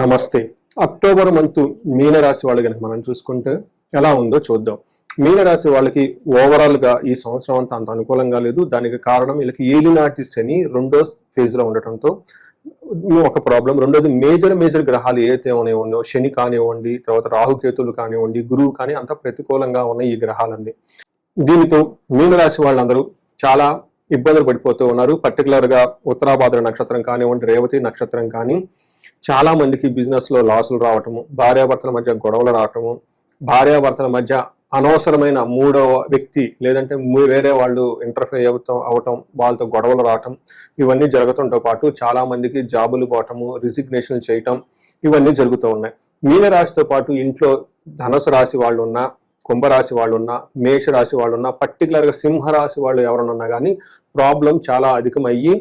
నమస్తే. October month మీనరాశి వాళ్ళు గనుక మనం చూసుకుంటే ఎలా ఉందో చూద్దాం. మీనరాశి వాళ్ళకి ఓవరాల్‌గా ఈ సంవత్సరం అంత అనుకూలంగా లేదు. దానికి కారణం వీళ్ళకి ఏలినాటి శని రెండో ఫేజ్‌లో ఉండటంతో ఒక ప్రాబ్లం. రెండోది మేజర్ గ్రహాలు ఏవైతే ఉన్నాయో శని కానివ్వండి, తర్వాత రాహుకేతులు కానివ్వండి, గురువు కానీ అంతా ప్రతికూలంగా ఉన్నాయి ఈ గ్రహాలన్నీ. దీనితో మీనరాశి వాళ్ళందరూ చాలా ఇబ్బందులు పడిపోతూ ఉన్నారు. పర్టికులర్‌గా ఉత్తరాభాద్ర నక్షత్రం కానివ్వండి, రేవతి నక్షత్రం కానీ చాలా మందికి బిజినెస్‌లో లాసులు రావటము, భార్యాభర్తల మధ్య గొడవలు రావటము, భార్యాభర్తల మధ్య అనవసరమైన మూడవ వ్యక్తి లేదంటే వేరే వాళ్ళు ఇంటర్ఫేర్ అవటం, వాళ్ళతో గొడవలు రావటం, ఇవన్నీ జరగటంతో పాటు చాలా మందికి జాబులు పోవటము, రిజిగ్నేషన్ చేయటం, ఇవన్నీ జరుగుతూ ఉన్నాయి. మీనరాశితో పాటు ఇంట్లో ధనుసు రాశి వాళ్ళు ఉన్నా, కుంభరాశి వాళ్ళు ఉన్నా, మేషరాశి వాళ్ళు ఉన్నా, పర్టికులర్గా సింహరాశి వాళ్ళు ఎవరైనా ఉన్నా కానీ ప్రాబ్లం చాలా అధికమయ్యి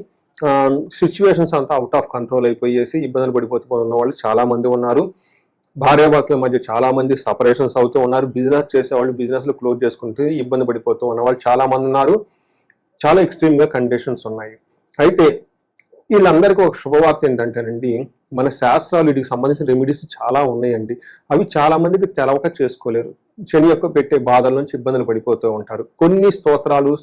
సిచ్యువేషన్స్ అంతా అవుట్ ఆఫ్ కంట్రోల్ అయిపోయేసి ఇబ్బందులు పడిపోతూ ఉన్న వాళ్ళు చాలా మంది ఉన్నారు. భార్యాభర్తల మధ్య చాలా మంది సపరేషన్స్ అవుతూ ఉన్నారు. బిజినెస్ చేసేవాళ్ళు బిజినెస్లు క్లోజ్ చేసుకుంటూ ఇబ్బంది పడిపోతూ ఉన్న వాళ్ళు చాలా మంది ఉన్నారు. చాలా ఎక్స్ట్రీమ్గా కండిషన్స్ ఉన్నాయి. అయితే వీళ్ళందరికీ ఒక శుభవార్త ఏంటంటేనండి, మన శాస్త్రాలు వీటికి సంబంధించిన రెమెడీస్ చాలా ఉన్నాయండి. అవి చాలా మందికి తెలవక చేసుకోలేరు. శని యొక్క పెట్టే బాధల నుంచి ఇబ్బందులు పడిపోతూ ఉంటారు. కొన్ని స్తోత్రాలు,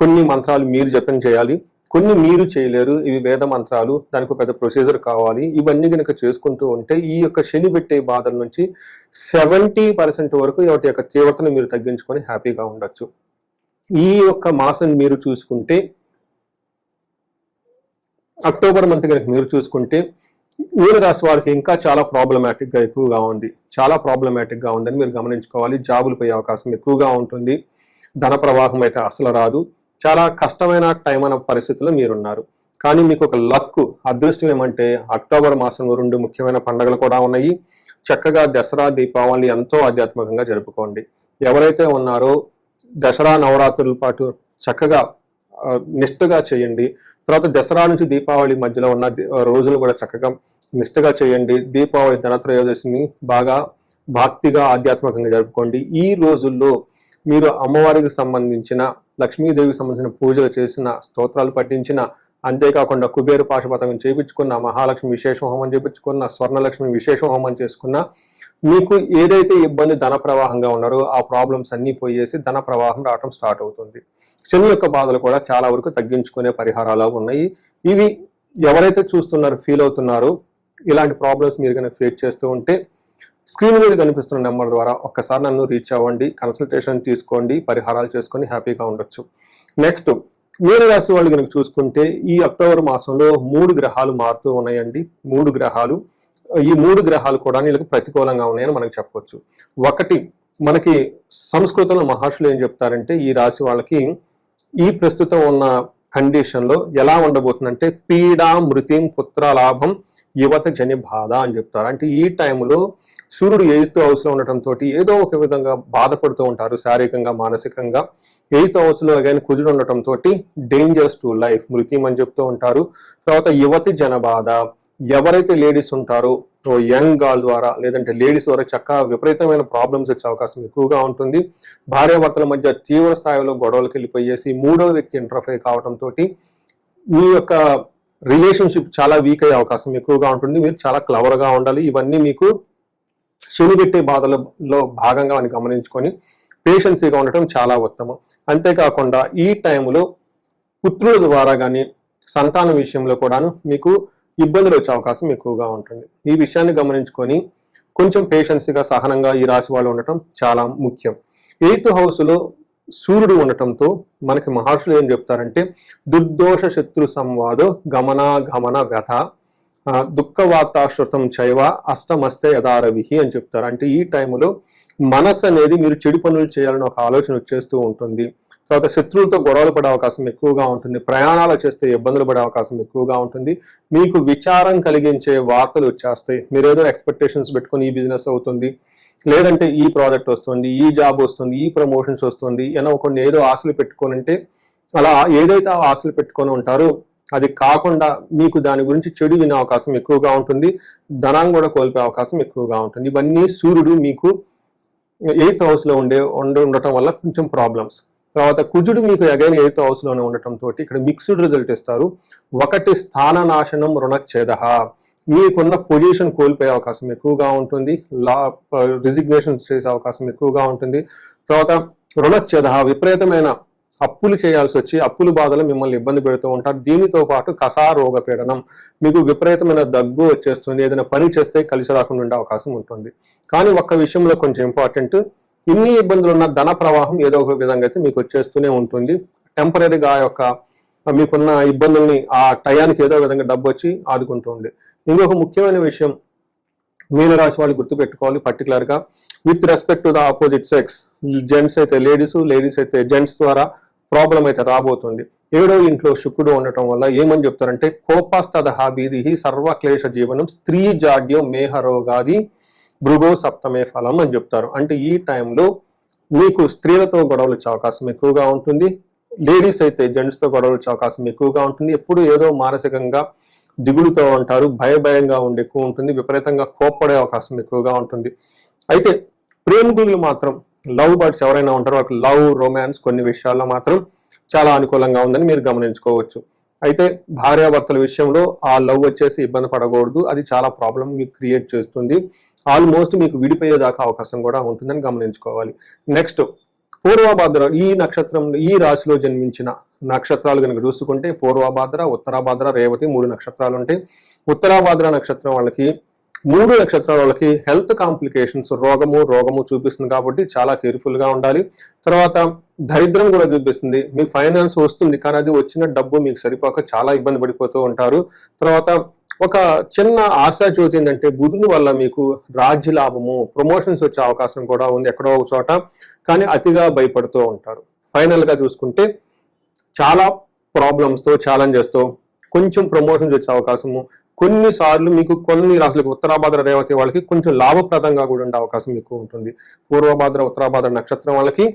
కొన్ని మంత్రాలు మీరు జపం చేయాలి, కొన్ని మీరు చేయలేరు. ఇవి వేద మంత్రాలు, దానికి పెద్ద ప్రొసీజర్ కావాలి. ఇవన్నీ కనుక చేసుకుంటూ ఉంటే ఈ యొక్క శని పెట్టే బాధల నుంచి 70% వరకు వాటి యొక్క తీవ్రతను మీరు తగ్గించుకొని హ్యాపీగా ఉండొచ్చు. ఈ యొక్క మాసం మీరు చూసుకుంటే అక్టోబర్ మంత్ కనుక మీరు చూసుకుంటే మీనరాశి వారికి ఇంకా చాలా ప్రాబ్లమాటిక్గా ఎక్కువగా ఉంది. చాలా ప్రాబ్లమాటిక్గా ఉందని మీరు గమనించుకోవాలి. జాబులు పోయే అవకాశం ఎక్కువగా ఉంటుంది. ధన ప్రవాహం అయితే అసలు రాదు. చాలా కష్టమైన టైం అనే పరిస్థితుల్లో మీరున్నారు. కానీ మీకు ఒక లక్, అదృష్టం ఏమంటే అక్టోబర్ మాసంలో 2 ముఖ్యమైన పండుగలు కూడా ఉన్నాయి. చక్కగా దసరా, దీపావళి ఎంతో ఆధ్యాత్మికంగా జరుపుకోండి. ఎవరైతే ఉన్నారో దసరా నవరాత్రుల పాటు చక్కగా నిష్ఠగా చేయండి. తర్వాత దసరా నుంచి దీపావళి మధ్యలో ఉన్న రోజులు కూడా చక్కగా నిష్ఠగా చేయండి. దీపావళి ధనత్రయోదశిని బాగా భక్తిగా ఆధ్యాత్మికంగా జరుపుకోండి. ఈ రోజుల్లో మీరు అమ్మవారికి సంబంధించిన, లక్ష్మీదేవికి సంబంధించిన పూజలు చేసిన, స్తోత్రాలు పఠించిన, అంతేకాకుండా కుబేర పాశుపతం చేయించుకున్న, మహాలక్ష్మి విశేష హోమం చేయించుకున్న, స్వర్ణలక్ష్మి విశేష హోమం చేసుకున్న, మీకు ఏదైతే ఇబ్బంది ధన ప్రవాహంగా ఉన్నారో ఆ ప్రాబ్లమ్స్ అన్నీ పోయేసి ధన ప్రవాహం రావడం స్టార్ట్ అవుతుంది. శని యొక్క బాధలు కూడా చాలా వరకు తగ్గించుకునే పరిహారాలు ఉన్నాయి. ఇవి ఎవరైతే చూస్తున్నారో, ఫీల్ అవుతున్నారో, ఇలాంటి ప్రాబ్లమ్స్ మీరు కనుక ఫేస్ చేస్తూ ఉంటే స్క్రీన్ మీద కనిపిస్తున్న నెంబర్ ద్వారా ఒక్కసారి నన్ను రీచ్ అవ్వండి, కన్సల్టేషన్ తీసుకోండి, పరిహారాలు చేసుకొని హ్యాపీగా ఉండొచ్చు. నెక్స్ట్ మీనరాశి వాళ్ళు కనుక చూసుకుంటే ఈ అక్టోబర్ మాసంలో 3 గ్రహాలు మారుతూ ఉన్నాయండి. 3 గ్రహాలు, ఈ 3 గ్రహాలు కూడా వీళ్ళకి ప్రతికూలంగా ఉన్నాయని మనకు చెప్పవచ్చు. ఒకటి, మనకి సంస్కృతంలో మహర్షులు ఏం చెప్తారంటే ఈ రాశి వాళ్ళకి ఈ ప్రస్తుతం ఉన్న కండిషన్లో ఎలా ఉండబోతుందంటే పీడా మృతిం పుత్రలాభం యువత జని బాధ అని చెప్తారు. అంటే ఈ టైంలో సూర్యుడు 8th హౌస్లో ఉండటంతో ఏదో ఒక విధంగా బాధపడుతూ ఉంటారు, శారీరకంగా మానసికంగా. 8th హౌస్లో అగైన్ కుజుడు ఉండటంతో డేంజర్స్ టు లైఫ్ మృతిం అని చెప్తూ ఉంటారు. తర్వాత యువతి జన బాధ, ఎవరైతే లేడీస్ ఉంటారో యంగ్ గర్ల్ ద్వారా లేదంటే లేడీస్ ద్వారా చక్కగా విపరీతమైన ప్రాబ్లమ్స్ వచ్చే అవకాశం ఎక్కువగా ఉంటుంది. భార్యాభర్తల మధ్య తీవ్ర స్థాయిలో గొడవలకు వెళ్ళిపోయేసి మూడవ వ్యక్తి ఇంటర్ఫేర్ కావడంతో మీ యొక్క రిలేషన్షిప్ చాలా వీక్ అయ్యే అవకాశం ఎక్కువగా ఉంటుంది. మీరు చాలా క్లవర్గా ఉండాలి. ఇవన్నీ మీకు శని పెట్టే బాధలలో భాగంగా అని గమనించుకొని పేషెన్సీగా ఉండటం చాలా ఉత్తమం. అంతేకాకుండా ఈ టైంలో పుత్రుల ద్వారా కానీ సంతానం విషయంలో కూడాను మీకు ఇబ్బందులు వచ్చే అవకాశం ఎక్కువగా ఉంటుంది. ఈ విషయాన్ని గమనించుకొని కొంచెం పేషెన్సీగా, సహనంగా ఈ రాశి వాళ్ళు ఉండటం చాలా ముఖ్యం. 8th హౌస్లో సూర్యుడు ఉండటంతో మనకి మహర్షులు ఏం చెప్తారంటే దుర్దోష శత్రు సంవాదో గమన వ్యథ దుఃఖవార్తాశ్రుతం చైవ అష్టమస్తే యథారవిహి అని చెప్తారు. అంటే ఈ టైంలో మనసు అనేది మీరు చెడు పనులు చేయాలని ఒక ఆలోచన వచ్చేస్తూ ఉంటుంది. తర్వాత శత్రువులతో గొడవలు పడే అవకాశం ఎక్కువగా ఉంటుంది. ప్రయాణాలు చేస్తే ఇబ్బందులు పడే అవకాశం ఎక్కువగా ఉంటుంది. మీకు విచారం కలిగించే వార్తలు వచ్చేస్తాయి. మీరేదో ఎక్స్పెక్టేషన్స్ పెట్టుకొని ఈ బిజినెస్ అవుతుంది, లేదంటే ఈ ప్రాజెక్ట్ వస్తుంది, ఈ జాబ్ వస్తుంది, ఈ ప్రమోషన్స్ వస్తుంది, కొన్ని ఏదో ఆశలు పెట్టుకొని ఉంటే అలా ఏదైతే ఆ ఆశలు పెట్టుకొని ఉంటారో అది కాకుండా మీకు దాని గురించి చెడు వినే అవకాశం ఎక్కువగా ఉంటుంది. ధనాన్ని కూడా కోల్పోయే అవకాశం ఎక్కువగా ఉంటుంది. ఇవన్నీ సూర్యుడు మీకు 8th హౌస్లో ఉండటం వల్ల కొంచెం ప్రాబ్లమ్స్. తర్వాత కుజుడు మీకు అగైన్ 8th హౌస్ లోనే ఉండటంతో ఇక్కడ మిక్స్డ్ రిజల్ట్ ఇస్తారు. 1 స్థాన నాశనం రుణచ్ఛేద, మీకున్న పొజిషన్ కోల్పోయే అవకాశం ఎక్కువగా ఉంటుంది. రిజిగ్నేషన్ చేసే అవకాశం ఎక్కువగా ఉంటుంది. తర్వాత రుణచ్ఛేద, విపరీతమైన అప్పులు చేయాల్సి వచ్చి అప్పుల బాధలు మిమ్మల్ని ఇబ్బంది పెడుతూ ఉంటారు. దీనితో పాటు కసారోగ పీడనం, మీకు విపరీతమైన దగ్గు వచ్చేస్తుంది. ఏదైనా పని చేస్తే కలిసి రాకుండా ఉండే అవకాశం ఉంటుంది. కానీ ఒక్క విషయంలో కొంచెం ఇంపార్టెంట్, ఇన్ని ఇబ్బందులు ఉన్న ధన ప్రవాహం ఏదో ఒక విధంగా అయితే మీకు వచ్చేస్తూనే ఉంటుంది. టెంపరీగా మీకున్న ఇబ్బందుల్ని ఆ టయానికి ఏదో విధంగా డబ్బు వచ్చి ఆదుకుంటూ ఉంది. ఇంకొక ముఖ్యమైన విషయం మీనరాశి వాళ్ళు గుర్తుపెట్టుకోవాలి, పర్టికులర్గా with respect to the opposite sex. Gents అయితే లేడీస్, లేడీస్ అయితే జెంట్స్ ద్వారా ప్రాబ్లం అయితే రాబోతుంది. 7వ ఇంట్లో శుక్రుడు ఉండటం వల్ల ఏమని చెప్తారంటే కోపాస్తదహ బీదిహి సర్వక్లేశ జీవనం స్త్రీ జాడ్యం మేహరోగాది భృగో సప్తమే ఫలం అని చెప్తారు. అంటే ఈ టైంలో మీకు స్త్రీలతో గొడవలు వచ్చే అవకాశం ఎక్కువగా ఉంటుంది. లేడీస్ అయితే జెంట్స్తో గొడవలు వచ్చే అవకాశం ఎక్కువగా ఉంటుంది. ఎప్పుడు ఏదో మానసికంగా దిగులుతో ఉంటారు, భయంగా ఉండి ఎక్కువ ఉంటుంది, విపరీతంగా కోప్పడే అవకాశం ఎక్కువగా ఉంటుంది. అయితే ప్రేమికులు మాత్రం లవ్ బర్డ్స్ ఎవరైనా ఉంటారో వాళ్ళకి లవ్ రొమాన్స్ కొన్ని విషయాల్లో మాత్రం చాలా అనుకూలంగా ఉందని మీరు గమనించుకోవచ్చు. అయితే భార్యాభర్తల విషయంలో ఆ లవ్ వచ్చేసి ఇబ్బంది పడకూడదు, అది చాలా ప్రాబ్లం మీకు క్రియేట్ చేస్తుంది. ఆల్మోస్ట్ మీకు విడిపోయేదాకా అవకాశం కూడా ఉంటుందని గమనించుకోవాలి. నెక్స్ట్ పూర్వభాద్ర, ఈ నక్షత్రం ఈ రాశిలో జన్మించిన నక్షత్రాలు కనుక చూసుకుంటే పూర్వభాద్ర, ఉత్తరాభాద్ర, రేవతి 3 నక్షత్రాలు ఉంటాయి. ఉత్తరాభాద్ర నక్షత్రం వాళ్ళకి 3 నక్షత్రాల వాళ్ళకి హెల్త్ కాంప్లికేషన్స్, రోగము చూపిస్తుంది కాబట్టి చాలా కేర్ఫుల్ గా ఉండాలి. తర్వాత దరిద్రం కూడా చూపిస్తుంది. మీకు ఫైనాన్స్ వస్తుంది కానీ అది వచ్చిన డబ్బు మీకు సరిపోక చాలా ఇబ్బంది పడిపోతూ ఉంటారు. తర్వాత ఒక చిన్న ఆశాజ్యోతి ఏంటంటే బుధుని వల్ల మీకు రాజ్య లాభము, ప్రమోషన్స్ వచ్చే అవకాశం కూడా ఉంది ఎక్కడో ఒక చోట, కానీ అతిగా భయపడుతూ ఉంటారు. ఫైనల్ గా చూసుకుంటే చాలా ప్రాబ్లమ్స్తో ఛాలెంజెస్తో కొంచెం ప్రమోషన్స్ వచ్చే అవకాశము, కొన్నిసార్లు మీకు కొన్ని రాశులకు ఉత్తరాభాద్ర రేవతి వాళ్ళకి కొంచెం లాభప్రదంగా కూడా ఉండే అవకాశం ఎక్కువ ఉంటుంది. పూర్వభాద్ర ఉత్తరాభాద్ర నక్షత్రం వాళ్ళకి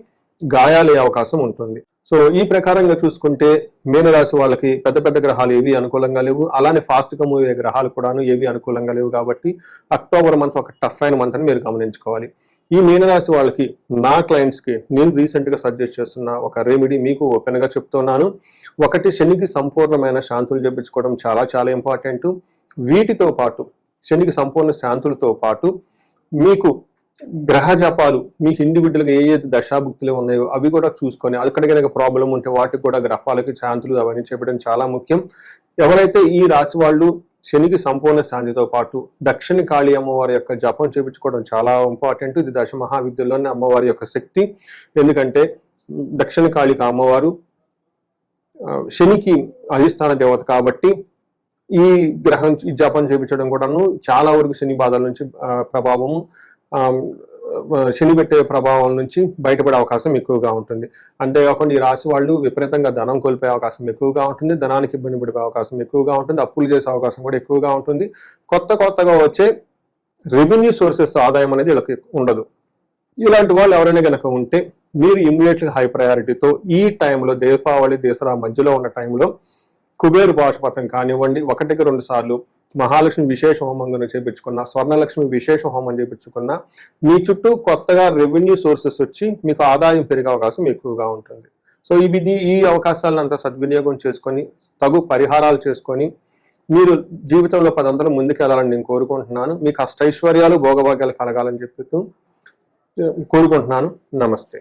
గాయాలే అవకాశం ఉంటుంది. సో ఈ ప్రకారంగా చూసుకుంటే మీనరాశి వాళ్ళకి పెద్ద పెద్ద గ్రహాలు ఏవి అనుకూలంగా లేవు, అలానే ఫాస్ట్ గా మూవ్ అయ్యే గ్రహాలు కూడాను ఏవి అనుకూలంగా లేవు. కాబట్టి అక్టోబర్ మంత్ ఒక టఫ్ అయిన మంత్ అని మీరు గమనించుకోవాలి. ఈ మీనరాశి వాళ్ళకి నా క్లయింట్స్ కి నేను రీసెంట్ గా సజెస్ట్ చేస్తున్న ఒక రెమెడీ మీకు ఓపెన్ గా చెప్తున్నాను. ఒకటి, శనికి సంపూర్ణమైన శాంతులు చేయించుకోవడం చాలా చాలా ఇంపార్టెంట్. వీటితో పాటు శనికి సంపూర్ణ శాంతులతో పాటు మీకు గ్రహ జపాలు, మీకు ఇండివిజువల్గా ఏ దశాభుక్తులు ఉన్నాయో అవి కూడా చూసుకొని, అక్కడ కనుక ప్రాబ్లం ఉంటే వాటికి కూడా గ్రహాలకి శాంతులు అవన్నీ చెప్పడం చాలా ముఖ్యం. ఎవరైతే ఈ రాశి వాళ్ళు శనికి సంపూర్ణ శాంతితో పాటు దక్షిణ కాళీ అమ్మవారి యొక్క జపం చేయించుకోవడం చాలా ఇంపార్టెంట్. ఇది దశ మహావిద్యలోనే అమ్మవారి యొక్క శక్తి. ఎందుకంటే దక్షిణ కాళిక అమ్మవారు శనికి అధిష్టాన దేవత కాబట్టి ఈ గ్రహం జపం చేయించడం కూడాను చాలా వరకు శని బాధల నుంచి ప్రభావము, శని పెట్టే ప్రభావం నుంచి బయటపడే అవకాశం ఎక్కువగా ఉంటుంది. అంతేకాకుండా ఈ రాశి వాళ్ళు విపరీతంగా ధనం కోల్పోయే అవకాశం ఎక్కువగా ఉంటుంది, ధనానికి ఇబ్బంది పడే అవకాశం ఎక్కువగా ఉంటుంది, అప్పులు చేసే అవకాశం కూడా ఎక్కువగా ఉంటుంది. కొత్తగా వచ్చే రెవెన్యూ సోర్సెస్ ఆదాయం అనేది వీళ్ళకి ఉండదు. ఇలాంటి వాళ్ళు ఎవరైనా కనుక ఉంటే మీరు ఇమ్మీడియట్గా హై ప్రయారిటీతో ఈ టైంలో దీపావళి దసరా మధ్యలో ఉన్న టైంలో కుబేరు పాశుపతం కానివ్వండి, 1-2 సార్లు మహాలక్ష్మి విశేష హోమం కనుక చేయించుకున్న, స్వర్ణలక్ష్మి విశేష హోమం చేయించుకున్న, మీ చుట్టూ కొత్తగా రెవెన్యూ సోర్సెస్ వచ్చి మీకు ఆదాయం పెరిగే అవకాశం ఎక్కువగా ఉంటుంది. సో ఈ అవకాశాలను అంతా సద్వినియోగం చేసుకొని తగు పరిహారాలు చేసుకొని మీరు జీవితంలో 10 అంతలు ముందుకెళ్ళాలని నేను కోరుకుంటున్నాను. మీకు అష్టైశ్వర్యాలు భోగభాగ్యాలు కలగాలని చెప్పి కోరుకుంటున్నాను. నమస్తే.